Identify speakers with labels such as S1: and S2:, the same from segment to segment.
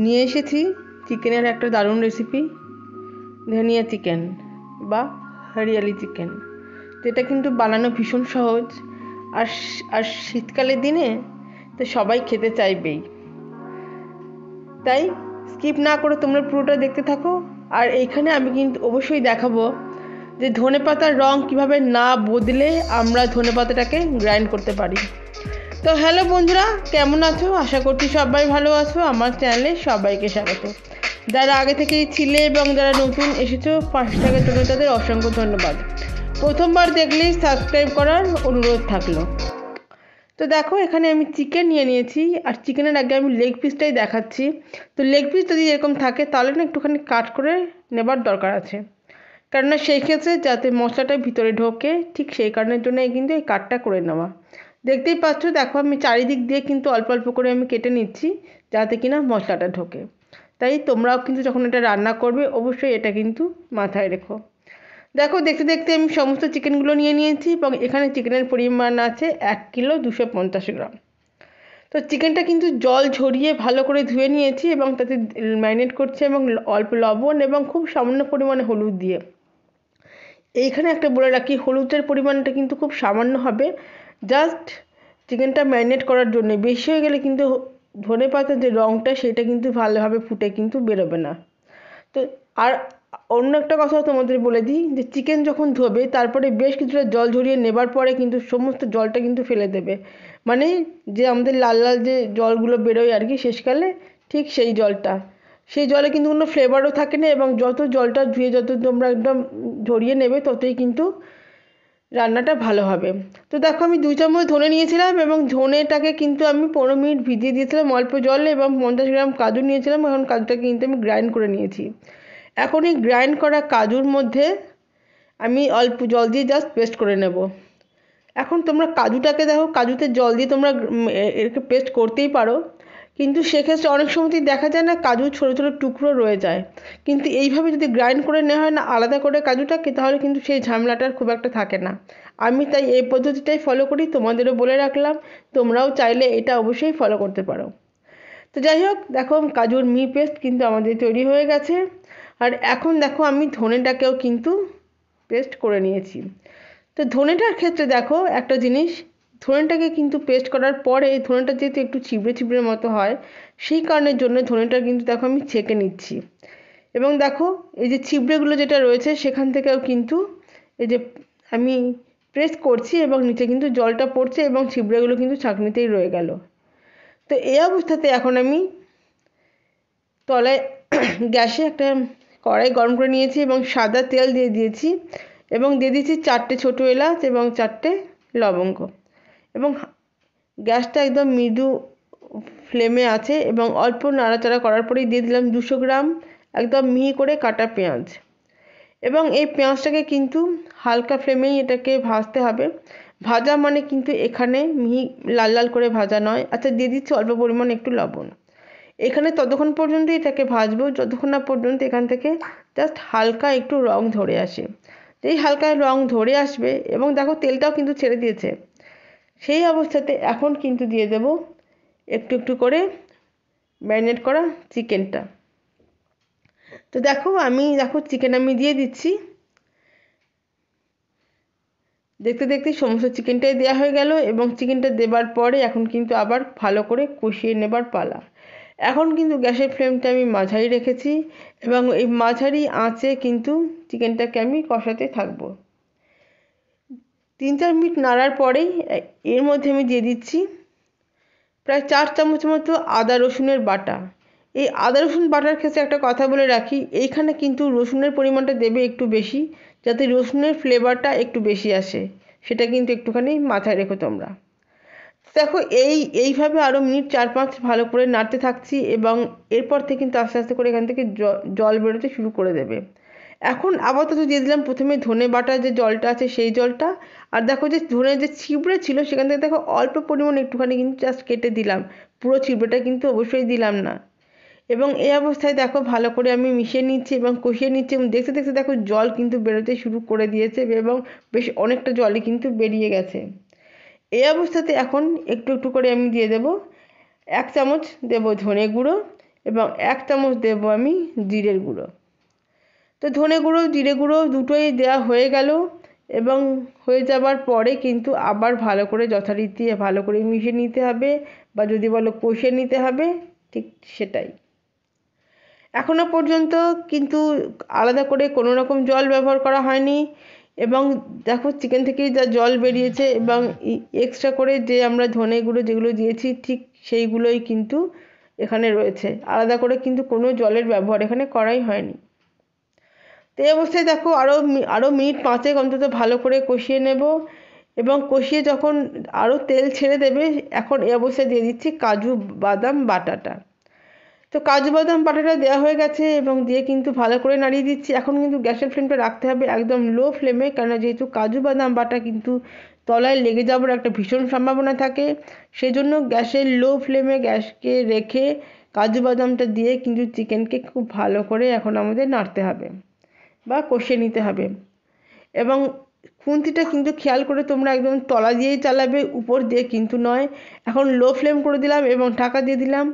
S1: নিয়ে এসেছি চিকেনের একটা দারুণ রেসিপি, ধনিয়া চিকেন বা হরিয়ালি চিকেন, যেটা কিন্তু বানানো ভীষণ সহজ। আর আর শীতকালের দিনে তো সবাই খেতে চাইবেই, তাই স্কিপ না করে তোমরা পুরোটা দেখতে থাকো। আর এইখানে আমি কিন্তু অবশ্যই দেখাবো যে ধনেপাতার রং কিভাবে না বদলে আমরা ধনেপাতাটাকে গ্রাইন্ড করতে পারি। তো হ্যালো বন্ধুরা, কেমন আছো? আশা করছি সবাই ভালো আছো। আমার চ্যানেলে সবাইকে স্বাগত। যারা আগে থেকেই ছিলে এবং যারা নতুন এসেছো পাশে থাকার জন্য তাদের অসংখ্য ধন্যবাদ। প্রথমবার দেখলেই সাবস্ক্রাইব করার অনুরোধ থাকলো। তো দেখো, এখানে আমি চিকেন নিয়ে নিয়েছি, আর চিকেনের আগে আমি লেগ পিসটাই দেখাচ্ছি। তো লেগ পিস যদি এরকম থাকে তাহলে না একটুখানি কাট করে নেবার দরকার আছে, কেননা সেই ক্ষেত্রে যাতে মশলাটা ভিতরে ঢোকে, ঠিক সেই কারণের জন্য কিন্তু এই কাটটা করে নেওয়া। দেখতেই পাচ্ছ, দেখো আমি চারিদিক দিয়ে কিন্তু অল্প অল্প করে আমি কেটে নিচ্ছি যাতে কিনা মশলাটা ঢোকে। তাই তোমরাও কিন্তু যখন এটা রান্না করবে অবশ্যই এটা কিন্তু মাথায় রেখো। দেখো, দেখতে দেখতে আমি সমস্ত চিকেনগুলো নিয়ে নিয়েছি এবং এখানে চিকেনের পরিমাণ আছে 1 কিলো 250 গ্রাম। তো চিকেনটা কিন্তু জল ঝরিয়ে ভালো করে ধুয়ে নিয়েছি এবং তাতে ম্যারিনেট করছি এবং অল্প লবণ এবং খুব সামান্য পরিমাণে হলুদ দিয়ে। এইখানে একটা বলে রাখি, হলুদের পরিমাণটা কিন্তু খুব সামান্য হবে, জাস্ট চিকেনটা ম্যারিনেট করার জন্য। বেশি হয়ে গেলে কিন্তু ধনেপাতার যে রঙটা সেটা কিন্তু ভালোভাবে ফুটে কিন্তু বেরোবে না। তো আর অন্য একটা কথা তোমাদের বলে দিই, যে চিকেন যখন ধোবে তারপরে বেশ কিছুটা জল ঝরিয়ে নেবার পরে কিন্তু সমস্ত জলটা কিন্তু ফেলে দেবে, মানে যে আমাদের লাল লাল যে জলগুলো বেরোয় আর কি শেষকালে, ঠিক সেই জলটা। সেই জলে কিন্তু কোনো ফ্লেভারও থাকে না এবং যত জলটা ধুয়ে যত তোমরা একদম ঝরিয়ে নেবে ততই কিন্তু রান্নাটা ভালো হবে। তো দেখো, আমি 2 চামচ ধনে নিয়েছিলাম এবং ধনেটাকে কিন্তু আমি 15 মিনিট ভিজিয়ে দিয়েছিলাম অল্প জলে, এবং 50 গ্রাম কাজু নিয়েছিলাম। এখন কাজুটাকে কিন্তু আমি গ্রাইন্ড করে নিয়েছি। এখন এই গ্রাইন্ড করা কাজুর মধ্যে আমি অল্প জল দিয়ে জাস্ট পেস্ট করে নেব। এখন তোমরা কাজুটাকে দেখো, কাজুতে জল দিয়ে তোমরা একে পেস্ট করতেই পারো, কিন্তু সেক্ষেত্রে অনেক সময়তেই দেখা যায় না কাজু ছোটো ছোটো টুকরো রয়ে যায়। কিন্তু এইভাবে যদি গ্রাইন্ড করে নেওয়া হয় না আলাদা করে কাজুটাকে, তাহলে কিন্তু সেই ঝামেলাটার খুব একটা থাকে না। আমি তাই এই পদ্ধতিটাই ফলো করি, তোমাদেরও বলে রাখলাম, তোমরাও চাইলে এটা অবশ্যই ফলো করতে পারো। তো যাই হোক, দেখো কাজুর পেস্ট কিন্তু আমাদের তৈরি হয়ে গেছে। আর এখন দেখো আমি ধনেটাকেও কিন্তু পেস্ট করে নিয়েছি। তো ধনেটার ক্ষেত্রে দেখো একটা জিনিস, ধনেটাকে কিন্তু পেস্ট করার পরে ধনেটা যেহেতু একটু ছিবড়ে ছিবড়ে মতো হয়, সেই কারণের জন্য ধনেটা কিন্তু দেখো আমি ছেঁকে নিচ্ছি। এবং দেখো এই যে ছিবড়েগুলো যেটা রয়েছে সেখান থেকেও কিন্তু এই যে আমি প্রেস করছি এবং নিচে কিন্তু জলটা পড়ছে এবং ছিবড়েগুলো কিন্তু ছাঁকনিতেই রয়ে গেল। তো এই অবস্থাতে এখন আমি তলায় গ্যাসে একটা কড়াই গরম করে নিয়েছি এবং সাদা তেল দিয়ে দিয়েছি এবং দিয়ে দিয়েছি 4টে ছোটো এলাচ এবং 4টে লবঙ্গ, এবং গ্যাসটা একদম মৃদু ফ্লেমে আছে এবং অল্প নাড়াচাড়া করার পরেই দিয়ে দিলাম 200 গ্রাম একদম মিহি করে কাটা পেঁয়াজ। এবং এই পেঁয়াজটাকে কিন্তু হালকা ফ্লেমেই এটাকে ভাজতে হবে। ভাজা মানে কিন্তু এখানে মিহি লাল লাল করে ভাজা নয়। আচ্ছা, দিয়ে দিচ্ছি অল্প পরিমাণে একটু লবণ। এখানে ততক্ষণ পর্যন্ত এটাকে ভাজবো যতক্ষণ না পর্যন্ত এখান থেকে জাস্ট হালকা একটু রং ধরে আসে। যেই হালকা রং ধরে আসবে এবং দেখো তেলটাও কিন্তু ছেড়ে দিয়েছে, সেই অবস্থাতে এখন কিন্তু দিয়ে দেব একটু একটু করে ম্যারিনেট করা চিকেনটা। তো দেখো চিকেন আমি দিয়ে দিচ্ছি। দেখতে দেখতে সমস্ত চিকেনটাই দেওয়া হয়ে গেল এবং চিকেনটা দেবার পরে এখন কিন্তু আবার ভালো করে কষিয়ে নেবার পালা। এখন কিন্তু গ্যাসের ফ্লেমটা আমি মাঝারি রেখেছি এবং এই মাঝারি আঁচে কিন্তু চিকেনটাকে আমি কষাতে থাকবো। 3-4 মিনিট নাড়ার পরেই এর মধ্যে আমি দিয়ে দিচ্ছি প্রায় 4 চামচ মতো আদা রসুনের বাটা। এই আদা রসুন বাটার ক্ষেত্রে একটা কথা বলে রাখি, এইখানে কিন্তু রসুনের পরিমাণটা দেবে একটু বেশি, যাতে রসুনের ফ্লেভারটা একটু বেশি আসে, সেটা কিন্তু একটুখানি মাথায় রেখো তোমরা। দেখো এইভাবে আরও মিনিট 4-5 ভালো করে নাড়তে থাকছি এবং এরপর থেকে কিন্তু আস্তে আস্তে করে এখান থেকে জল বেরোতে শুরু করে দেবে। এখন আপাতত দিয়ে দিলাম প্রথমে ধনে বাটার যে জলটা আছে সেই জলটা। আর দেখো যে ধনে যে ছিবড়ে ছিল সেখান থেকে দেখো অল্প পরিমাণে একটুখানি কিন্তু জাস্ট কেটে দিলাম, পুরো ছিবড়েটা কিন্তু অবশ্যই দিলাম না। এবং এই অবস্থায় দেখো ভালো করে আমি মিশিয়ে নিচ্ছি এবং কষিয়ে নিচ্ছি এবং দেখতে দেখতে দেখো জল কিন্তু বেরোতে শুরু করে দিয়েছে এবং বেশ অনেকটা জলই কিন্তু বেরিয়ে গেছে। এই অবস্থাতে এখন একটু একটু করে আমি দিয়ে দেব 1 চামচ দেব ধনে গুঁড়ো এবং 1 চামচ দেবো আমি জিরের গুঁড়ো। তো ধনে গুঁড়ো জিরে গুঁড়ো দুটোই দেওয়া হয়ে গেল এবং হয়ে যাবার পরে কিন্তু আবার ভালো করে যথারীতি ভালো করে মিশিয়ে নিতে হবে, বা যদি বলো কষিয়ে নিতে হবে, ঠিক সেটাই। এখনো পর্যন্ত কিন্তু আলাদা করে কোনো রকম জল ব্যবহার করা হয়নি, এবং দেখো চিকেন থেকে যা জল বেরিয়েছে এবং এক্সট্রা করে যে আমরা ধনে গুঁড়ো যেগুলো দিয়েছি ঠিক সেইগুলোই কিন্তু এখানে রয়েছে, আলাদা করে কিন্তু কোনো জলের ব্যবহার এখানে করাই হয়নি। তো এই অবস্থায় দেখো আরও মিনিট 5 অন্তত ভালো করে কষিয়ে নেব, এবং কষিয়ে যখন আরও তেল ছেড়ে দেবে এখন এই অবস্থায় দিয়ে দিচ্ছি কাজু বাদাম বাটাটা। তো কাজু বাদাম বাটাটা দেওয়া হয়ে গেছে এবং দিয়ে কিন্তু ভালো করে নাড়িয়ে দিচ্ছি। এখন কিন্তু গ্যাসের ফ্লেমটা রাখতে হবে একদম লো ফ্লেমে, কেননা যেহেতু কাজু বাদাম বাটা কিন্তু তলায় লেগে যাওয়ার একটা ভীষণ সম্ভাবনা থাকে, সেই জন্য গ্যাসের লো ফ্লেমে গ্যাসকে রেখে কাজু বাদামটা দিয়ে কিন্তু চিকেনকে খুব ভালো করে এখন আমাদের নাড়তে হবে বা কষিয়ে নিতে হবে। এবং খুন্তিটা কিন্তু খেয়াল করে তোমরা একদম তলা দিয়েই চালাবে, উপর দিয়ে কিন্তু নয়। এখন লো ফ্লেম করে দিলাম এবং ঢাকা দিয়ে দিলাম।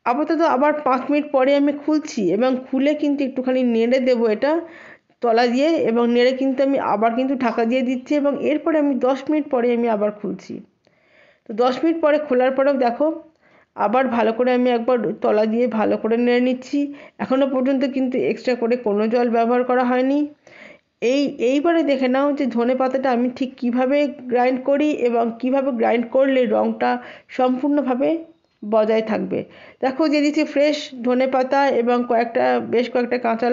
S1: আপাতত আবার 5 মিনিট পরে আমি খুলছি এবং খুলে কিন্তু একটুখানি নেড়ে দেবো এটা তলা দিয়ে, এবং নেড়ে কিন্তু আমি আবার কিন্তু ঢাকা দিয়ে দিচ্ছি, এবং এরপরে আমি 10 মিনিট পরে আমি আবার খুলছি। তো 10 মিনিট পরে খোলার পরেও দেখো আবার ভালো করে আমি একবার তলা দিয়ে ভালো করে নেড়ে নিচ্ছি। এখনও পর্যন্ত কিন্তু এক্সট্রা করে কোনো জল ব্যবহার করা হয়নি। এইবারে দেখে নাও যে ধনে পাতাটা আমি ঠিক কিভাবে গ্রাইন্ড করি এবং কিভাবে গ্রাইন্ড করলে রঙটা সম্পূর্ণভাবে বজায় থাকবে। দেখো দিয়ে দিচ্ছি ফ্রেশ ধনে পাতা এবং বেশ কয়েকটা কাঁচা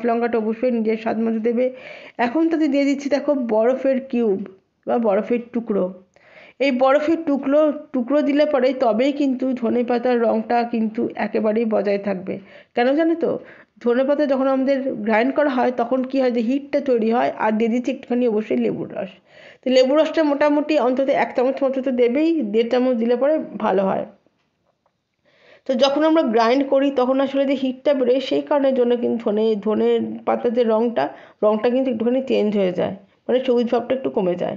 S1: লঙ্কাটা অবশ্যই নিজের স্বাদ মতো দেবে। এখন তাতে দিয়ে দিচ্ছি দেখো বরফের কিউব বা বরফের টুকরো। এই বরফের টুকরো দিলে পরে তবেই কিন্তু ধনে পাতার রঙটা কিন্তু একেবারেই বজায় থাকবে। কেন জানো তো, ধনে পাতা যখন আমাদের গ্রাইন্ড করা হয় তখন কি হয় যে হিটটা তৈরি হয়। আর দিয়ে দিচ্ছি একটুখানি অবশ্যই লেবুর রস। তো লেবুর রসটা মোটামুটি অন্তত 1 চামচ মতো তো দেবেই, 1.5 চামচ দিলে পরে ভালো হয়। তো যখন আমরা গ্রাইন্ড করি তখন আসলে যে হিটটা বেরোয় সেই কারণের জন্য কিন্তু ধনে পাতার যে রঙটা কিন্তু একটুখানি চেঞ্জ হয়ে যায়, মানে সবুজ ভাবটা একটু কমে যায়।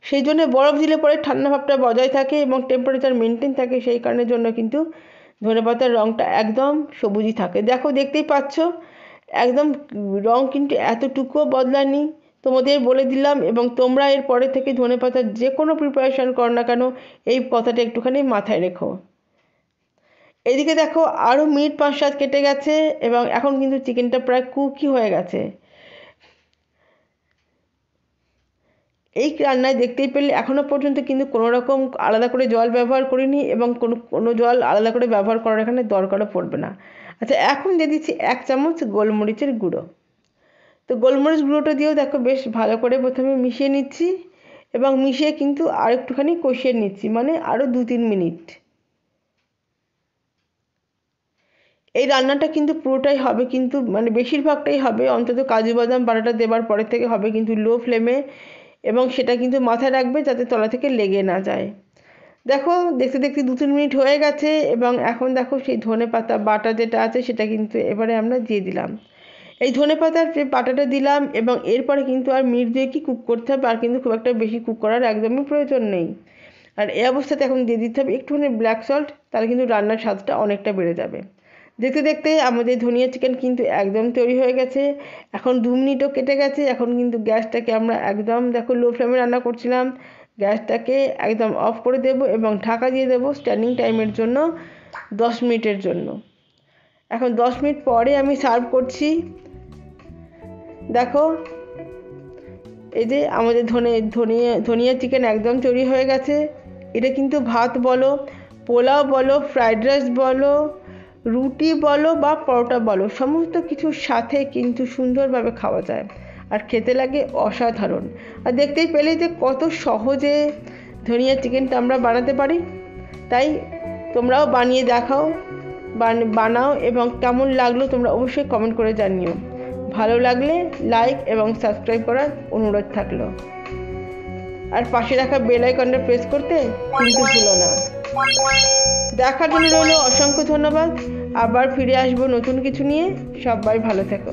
S1: সেই জন্য বরফ দিলে পরে ঠান্ডা ভাবটা বজায় থাকে এবং টেম্পারেচার মেনটেন থাকে, সেই কারণের জন্য কিন্তু ধনে পাতার রঙটা একদম সবুজই থাকে। দেখো দেখতেই পাচ্ছ একদম রঙ কিন্তু এতটুকুও বদলায়নি। তোমাদের বলে দিলাম, এবং তোমরা এর পরে থেকে ধনে পাতার যে কোনো প্রিপারেশন করো না কেন এই কথাটা একটুখানি মাথায় রেখো। এদিকে দেখো আরও মিনিট 5-7 কেটে গেছে এবং এখন কিন্তু চিকেনটা প্রায় কুকই হয়ে গেছে। এই রান্নায় দেখতেই পেলে এখনও পর্যন্ত কিন্তু কোনো রকম আলাদা করে জল ব্যবহার করিনি এবং কোনো জল আলাদা করে ব্যবহার করার এখানে দরকারও পড়বে না। আচ্ছা, এখন দিয়ে দিচ্ছি 1 চামচ গোলমরিচের গুঁড়ো। তো গোলমরিচ গুঁড়োটা দিয়েও দেখো বেশ ভালো করে প্রথমে মিশিয়ে নিচ্ছি এবং মিশিয়ে কিন্তু আর একটুখানি কষিয়ে নিচ্ছি, মানে আরও 2-3 মিনিট। এই রান্নাটা কিন্তু পুরোটাই হবে কিন্তু মানে বেশিরভাগটাই হবে অন্তত কাজু বাদাম বাটাটা দেওয়ার পরে থেকে হবে কিন্তু লো ফ্লেমে, এবং সেটা কিন্তু মাথায় রাখবে যাতে তলা থেকে লেগে না যায়। দেখো দেখতে দেখতে 2-3 মিনিট হয়ে গেছে এবং এখন দেখো সেই ধনে পাতা বাটা যেটা আছে সেটা কিন্তু এবারে আমরা দিয়ে দিলাম। এই ধনে পাতার যে বাটাটা দিলাম এবং এরপরে কিন্তু আর মিনিট 2 কি কুক করতে হবে, আর কিন্তু খুব একটা বেশি কুক করার একদমই প্রয়োজন নেই। আর এই অবস্থাতে এখন দিয়ে দিতে হবে একটুখানি ব্ল্যাক সল্ট, তাহলে কিন্তু রান্নার স্বাদটা অনেকটা বেড়ে যাবে। দেখতে দেখতে আমাদের ধনিয়া চিকেন কিন্তু একদম তৈরি হয়ে গেছে। এখন 2 মিনিটও কেটে গেছে। এখন কিন্তু গ্যাসটাকে আমরা একদম দেখো লো ফ্লেমে রান্না করছিলাম, গ্যাসটাকে একদম অফ করে দেব এবং ঢাকা দিয়ে দেবো স্ট্যান্ডিং টাইমের জন্য 10 মিনিটের জন্য। এখন 10 মিনিট পরে আমি সার্ভ করছি। দেখো এই যে আমাদের ধনিয়া চিকেন একদম তৈরি হয়ে গেছে। এটা কিন্তু ভাত বলো, পোলাও বলো, ফ্রাইড রাইস বলো, রুটি বলো বা পরোটা বলো, সমস্ত কিছুর সাথে কিন্তু সুন্দরভাবে খাওয়া যায় আর খেতে লাগে অসাধারণ। আর দেখতেই পেলেই যে কত সহজে ধনিয়া চিকেনটা আমরা বানাতে পারি। তাই তোমরাও বানিয়ে দেখাও, বানাও এবং কেমন লাগলো তোমরা অবশ্যই কমেন্ট করে জানিও। ভালো লাগলে লাইক এবং সাবস্ক্রাইব করার অনুরোধ থাকলো, আর পাশে রাখা বেল আইকনটা প্রেস করতে কিন্তু ভুলো না। দেখার জন্য রইল অসংখ্য ধন্যবাদ। আবার ফিরে আসবো নতুন কিছু নিয়ে। সবাই ভালো থেকো।